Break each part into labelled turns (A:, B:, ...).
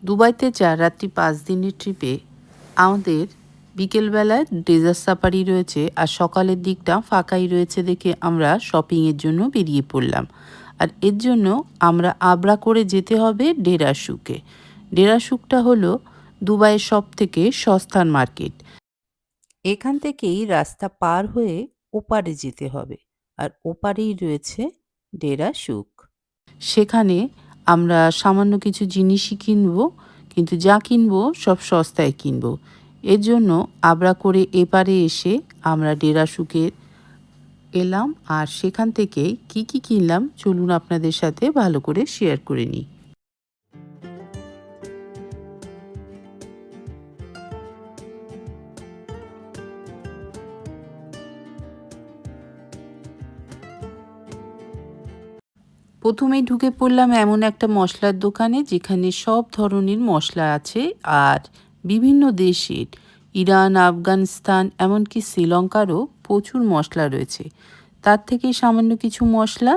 A: দুবাইতে 4 রাত্রি 5 দিনের ট্রিপে আমাদের বিকেলবেলায় ডেজার্ট সাফারি রয়েছে আর সকালের দিকটা ফাঁকাই রয়েছে দেখে আমরা শপিংয়ের জন্য বেরিয়ে পড়লাম। আর এর জন্য আমরা আবরা করে যেতে হবে ডেরা শুকে। ডেরা শুকটা হলো দুবাইয়ের সবথেকে সস্তার মার্কেট। এখান থেকেই রাস্তা পার হয়ে ওপারে যেতে হবে আর ওপারেই রয়েছে ডেরা শুক। সেখানে আমরা সামান্য কিছু জিনিসই কিনবো, কিন্তু যা কিনবো সব সস্তায় কিনবো। এর জন্য আবরা করে এপারে এসে আমরা ডেরা শুকে এলাম আর সেখান থেকে কি কি কিনলাম চলুন আপনাদের সাথে ভালো করে শেয়ার করে নিই। প্রথমেই ঢুকে পড়লাম এমন একটা মশলার দোকানে যেখানে সব ধরনের মশলা আছে আর বিভিন্ন দেশের ইরান, আফগানিস্তান এমনকি শ্রীলঙ্কারও প্রচুর মশলা রয়েছে। তার থেকে সামান্য কিছু মশলা,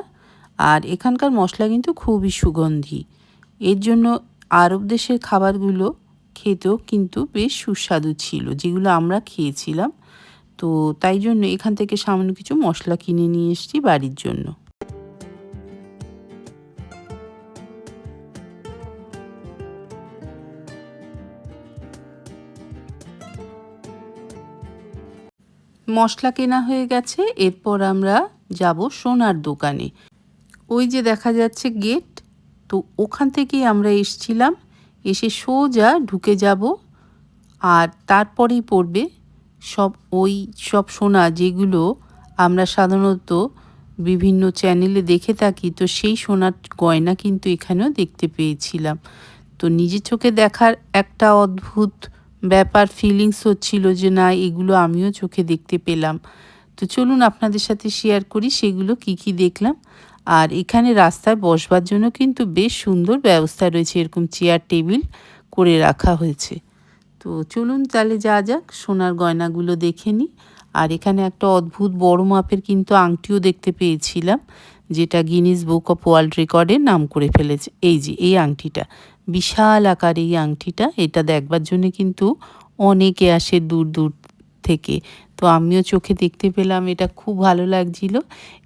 A: আর এখানকার মশলা কিন্তু খুবই সুগন্ধি। এর জন্য আরব দেশের খাবারগুলো খেতেও কিন্তু বেশ সুস্বাদু ছিল, যেগুলো আমরা খেয়েছিলাম। তো তাই জন্য এখান থেকে সামান্য কিছু মশলা কিনে নিয়ে এসেছি বাড়ির জন্য। মশলা কেনা হয়ে গেছে, এরপর আমরা যাব সোনার দোকানে। ওই যে দেখা যাচ্ছে গেট, তো ওখান থেকেই আমরা এসছিলাম। এসে সোজা ঢুকে যাব আর তারপরেই পড়বে ওই সব সোনা যেগুলো আমরা সাধারণত বিভিন্ন চ্যানেলে দেখে থাকি। তো সেই সোনার গয়না কিন্তু এখানেও দেখতে পেয়েছিলাম। তো নিজের চোখে দেখার একটা অদ্ভুত ব্যাপার, ফিলিংস হচ্ছিল যে না, এগুলো আমিও চোখে দেখতে পেলাম। তো চলুন আপনাদের সাথে শেয়ার করি সেগুলো কি কি দেখলাম। আর এখানে রাস্তায় বসবার জন্য কিন্তু বেশ সুন্দর ব্যবস্থা রয়েছে, এরকম চেয়ার টেবিল করে রাখা হয়েছে। তো চলুন তাহলে যা যাক, সোনার গয়নাগুলো দেখে নিই। আর এখানে একটা অদ্ভুত বড় মাপের কিন্তু আংটিও দেখতে পেয়েছিলাম, যেটা গিনিস বুক অফ ওয়ার্ল্ড রেকর্ডের নাম করে ফেলেছে। এই যে এই আংটিটা, বিশাল আকার এই আংটিটা, এটা দেখবার জন্য কিন্তু অনেকে আসে দূর দূর থেকে। তো আমিও চোখে দেখতে পেলাম, এটা খুব ভালো লাগছিল।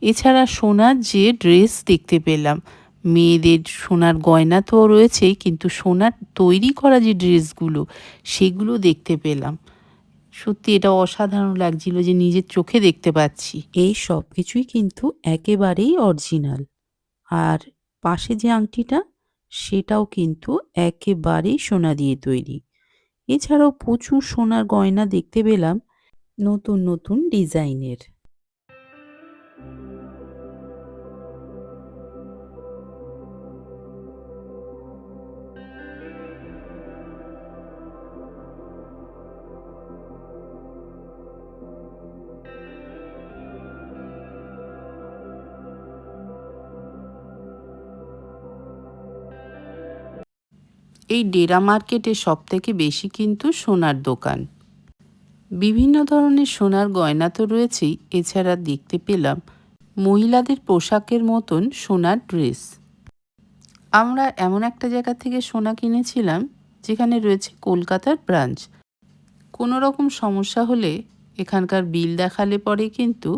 A: এছাড়া সোনার যে ড্রেস দেখতে পেলাম, মেয়েদের সোনার গয়না তো রয়েছেই, কিন্তু সোনার তৈরি করা যে ড্রেসগুলো সেগুলো দেখতে পেলাম। সত্যি এটা অসাধারণ লাগছিল যে নিজের চোখে দেখতে পাচ্ছি। এই সব কিছুই কিন্তু একেবারেই অরিজিনাল। আর পাশে যে আংটিটা, সেটাও কিন্তু একেবারেই সোনা দিয়ে তৈরি। এছাড়াও প্রচুর সোনার গয়না দেখতে পেলাম নতুন নতুন ডিজাইনের। এই ডেরা মার্কেটে সবথেকে বেশি কিন্তু সোনার দোকান। বিভিন্ন ধরনের সোনার গয়না তো রয়েছেই, এছাড়া দেখতে পেলাম মহিলাদের পোশাকের মতন সোনার ড্রেস। আমরা এমন একটা জায়গা থেকে সোনা কিনেছিলাম যেখানে রয়েছে কলকাতার ব্রাঞ্চ। কোনো রকম সমস্যা হলে এখানকার বিল দেখালে পরে কিন্তু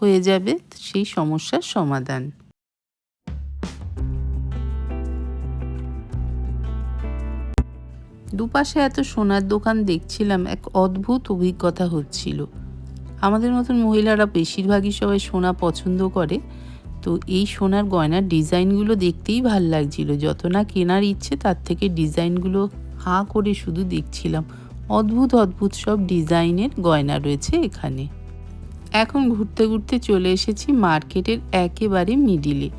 A: হয়ে যাবে সেই সমস্যার সমাধান। দুপাশে এত সোনার দোকান দেখছিলাম, এক অদ্ভুত অভিজ্ঞতা হচ্ছিল। আমাদের মতন মহিলারা বেশিরভাগই সবাই সোনা পছন্দ করে। তো এই সোনার গয়নার ডিজাইনগুলো দেখতেই ভাল লাগছিল। যত না কেনার ইচ্ছে, তার থেকে ডিজাইনগুলো হাঁ করে শুধু দেখছিলাম। অদ্ভুত অদ্ভুত সব ডিজাইনের গয়না রয়েছে এখানে। এখন ঘুরতে ঘুরতে চলে এসেছি মার্কেটের একেবারে মিডিলে।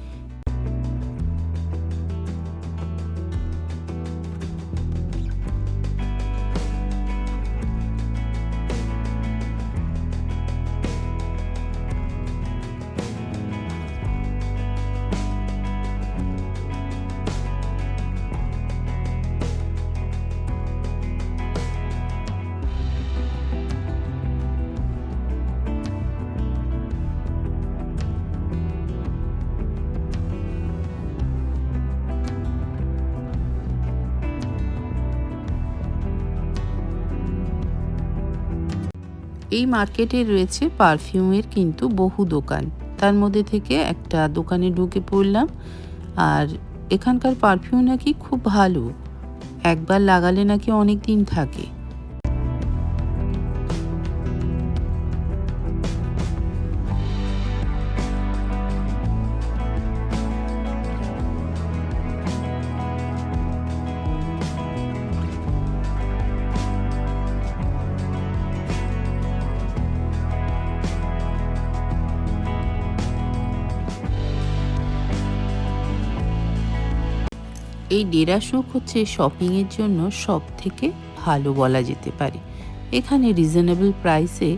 A: এই মার্কেটে রয়েছে পারফিউমের কিন্তু বহু দোকান, তার মধ্যে থেকে একটা দোকানে ঢুকে পড়লাম। আর এখানকার পারফিউম নাকি খুব ভালো, একবার লাগালে নাকি অনেক দিন থাকে। এই ডেরাসুখ হচ্ছে শপিংয়ের জন্য সব থেকে ভালো বলা যেতে পারে। এখানে রিজনেবল প্রাইসে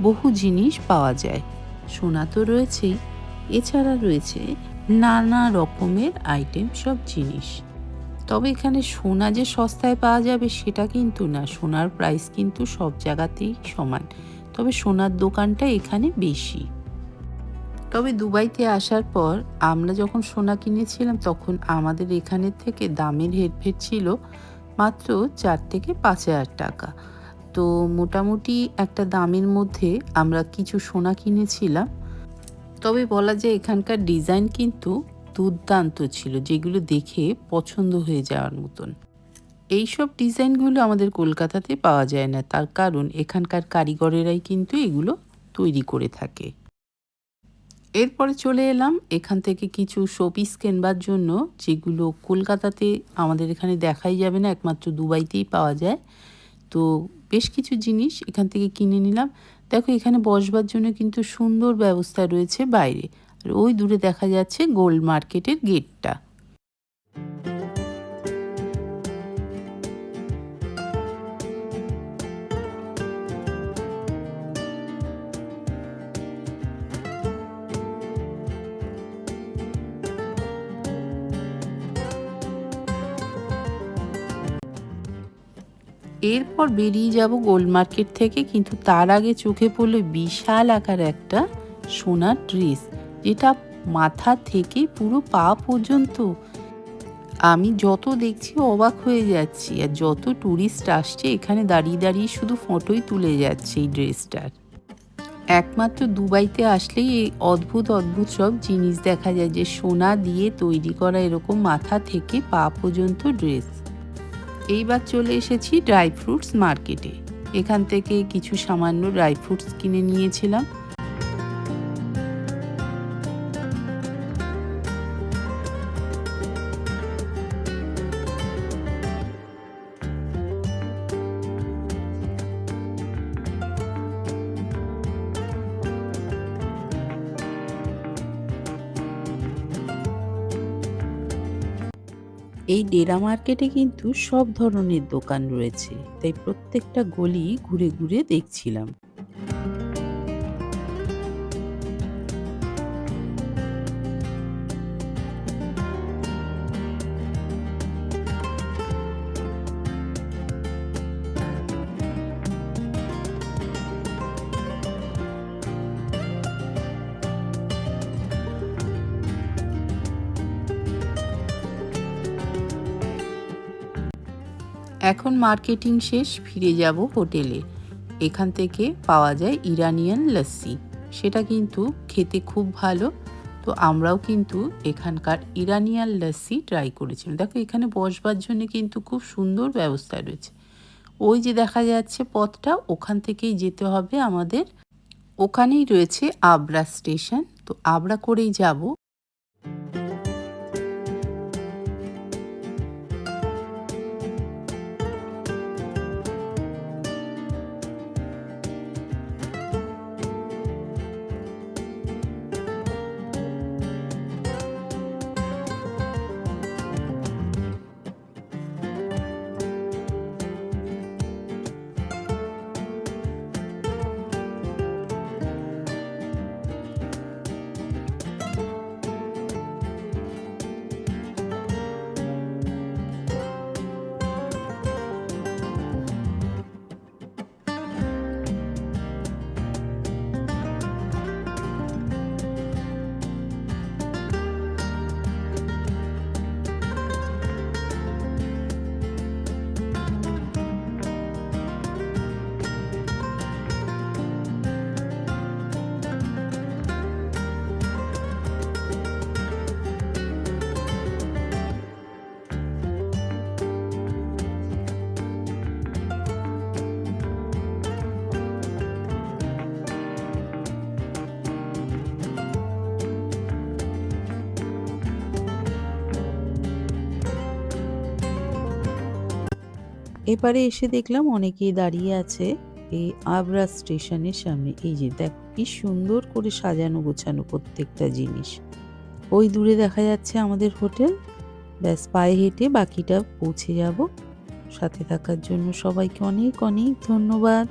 A: বহু জিনিস পাওয়া যায়। সোনা তো রয়েছেই, এছাড়া রয়েছে নানা রকমের আইটেম সব জিনিস। তবে এখানে সোনা যে সস্তায় পাওয়া যাবে সেটা কিন্তু না, সোনার প্রাইস কিন্তু সব জায়গাতেই সমান, তবে সোনার দোকানটা এখানে বেশি। তবে দুবাইতে আসার পর আমরা যখন সোনা কিনেছিলাম তখন আমাদের এখানের থেকে দামের হেরফের ছিল মাত্র 4 থেকে 5,000 টাকা। তো মোটামুটি একটা দামের মধ্যে আমরা কিছু সোনা কিনেছিলাম। তবে বলা যায় এখানকার ডিজাইন কিন্তু দুর্দান্ত ছিল, যেগুলো দেখে পছন্দ হয়ে যাওয়ার মতন। এইসব ডিজাইনগুলো আমাদের কলকাতাতে পাওয়া যায় না, তার কারণ এখানকার কারিগরেরাই কিন্তু এগুলো তৈরি করে থাকে। এরপরে চলে এলাম এখান থেকে কিছু শোপিস কেনবার জন্য, যেগুলো কলকাতাতে আমাদের এখানে দেখাই যাবে না, একমাত্র দুবাইতেই পাওয়া যায়। তো বেশ কিছু জিনিস এখান থেকে কিনে নিলাম। দেখো এখানে বসবার জন্য কিন্তু সুন্দর ব্যবস্থা রয়েছে বাইরে, আর ওই দূরে দেখা যাচ্ছে গোল্ড মার্কেটের গেটটা। এরপর বেরিয়ে যাব গোল্ড মার্কেট থেকে, কিন্তু তার আগে চোখে পড়লো বিশাল আকার একটা সোনার ড্রেস, যেটা মাথা থেকে পুরো পা পর্যন্ত। আমি যত দেখছি অবাক হয়ে যাচ্ছি, আর যত ট্যুরিস্ট আসছে এখানে দাঁড়িয়ে দাঁড়িয়ে শুধু ফটোই তুলে যাচ্ছে এই ড্রেসটার। একমাত্র দুবাইতে আসলেই এই অদ্ভুত অদ্ভুত সব জিনিস দেখা যায়, যে সোনা দিয়ে তৈরি করা এরকম মাথা থেকে পা পর্যন্ত ড্রেস। এইবার চলে এসেছি ড্রাই ফ্রুটস মার্কেটে। এখান থেকে কিছু সামান্য ড্রাই ফ্রুটস কিনে নিয়েছিলাম। এই ডেরা মার্কেটে কিন্তু সব ধরনের দোকান রয়েছে, তাই প্রত্যেকটা গলি ঘুরে ঘুরে দেখছিলাম। এখন মার্কেটিং শেষ, ফিরে যাব হোটেলে। এখান থেকে পাওয়া যায় ইরানিয়ান লস্যি, সেটা কিন্তু খেতে খুব ভালো। তো আমরাও কিন্তু এখানকার ইরানিয়ান লস্যি ট্রাই করেছিলাম। দেখো এখানে বসবার জন্য কিন্তু খুব সুন্দর ব্যবস্থা রয়েছে। ওই যে দেখা যাচ্ছে পথটা, ওখান থেকেই যেতে হবে আমাদের। ওখানেই রয়েছে আবরা স্টেশন, তো আবরা করেই যাব। এপারে এসে দেখলাম অনেকেই দাঁড়িয়ে আছে এই আবরা স্টেশনের সামনে। এই যে দেখো কি সুন্দর করে সাজানো গোছানো প্রত্যেকটা জিনিস। ওই দূরে দেখা যাচ্ছে আমাদের হোটেল। ব্যাস পায়ে হেঁটে বাকিটা পৌঁছে যাব। সাথে থাকার জন্য সবাইকে অনেক অনেক ধন্যবাদ।